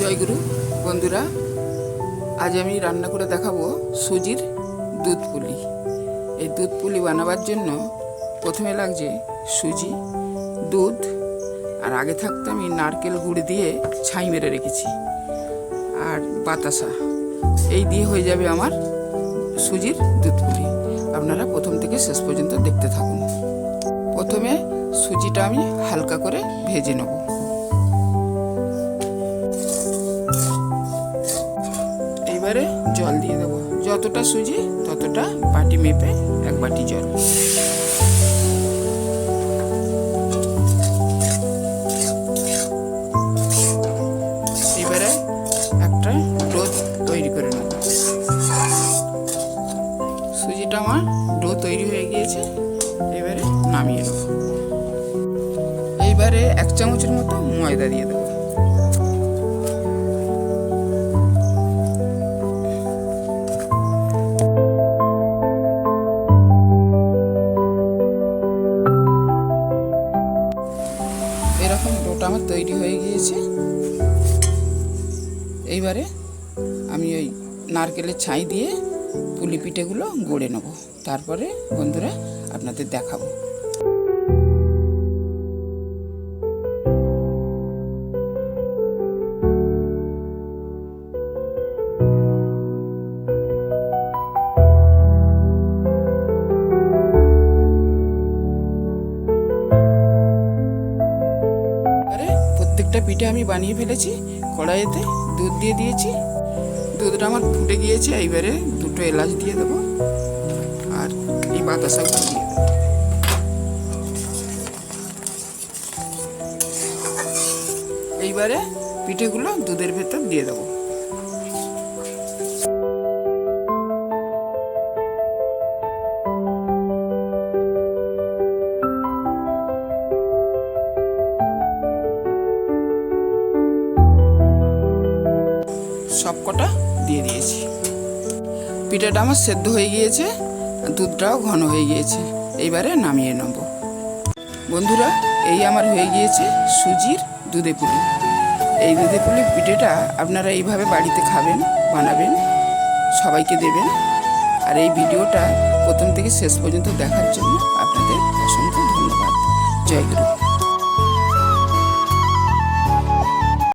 জয়গুরু বন্ধুরা, আজ আমি রান্না করে দেখাবো সুজির দুধ পুলি। এই দুধ পুলি বানাবার জন্য প্রথমে লাগছে সুজি, দুধ, আর আগে থাকতে আমি নারকেল গুড় দিয়ে ছাই মেরে রেখেছি, আর বাতাসা। এই দিয়ে হয়ে যাবে আমার সুজির দুধ পুলি। আপনারা প্রথম থেকে শেষ পর্যন্ত দেখতে থাকুন। প্রথমে সুজিটা আমি হালকা করে ভেজে নেব। এবারে জল দিয়ে দেবো, যতটা সুজি ততটা বাটি মেপে এক বাটি জল। এবারে একটা ডো তৈরি করে নেব। সুজিটা আমার ডো তৈরি হয়ে গিয়েছে, এবারে নামিয়ে দেবো। এইবারে 1 চামচের মতো ময়দা দিয়ে দেবো। এরকম ডোটা আমার তৈরি হয়ে গিয়েছে। এইবারে আমি ওই নারকেলের ছাই দিয়ে পুলি পিঠেগুলো গড়ে নেব, তারপরে বন্ধুরা আপনাদের দেখাবো। প্রত্যেকটা পিঠে আমি বানিয়ে ফেলেছি। কড়াইতে দুধ দিয়ে দিয়েছি, দুধটা আমার ফুটে গিয়েছে। এইবারে 2টো এলাচ দিয়ে দেবো, আর এই বাতাসাগুলো দিয়ে দেবো। এইবারে পিঠেগুলো দুধের ভেতর দিয়ে দেবো। সবকটা দিয়ে দিয়েছি। পিঠাটা আমার সেদ্ধ হয়ে গিয়েছে, দুধটাও ঘন হয়ে গিয়েছে। এইবারে নামিয়ে নেব। বন্ধুরা, এই আমার হয়ে গিয়েছে সুজির দুধে পুলি। এই দুধে পুলি পিঠেটা আপনারা এইভাবে বাড়িতে খাবেন, বানাবেন, সবাইকে দেবেন। আর এই ভিডিওটা প্রথম থেকে শেষ পর্যন্ত দেখার জন্য আপনাদের অসংখ্য ধন্যবাদ। জয় গুরু।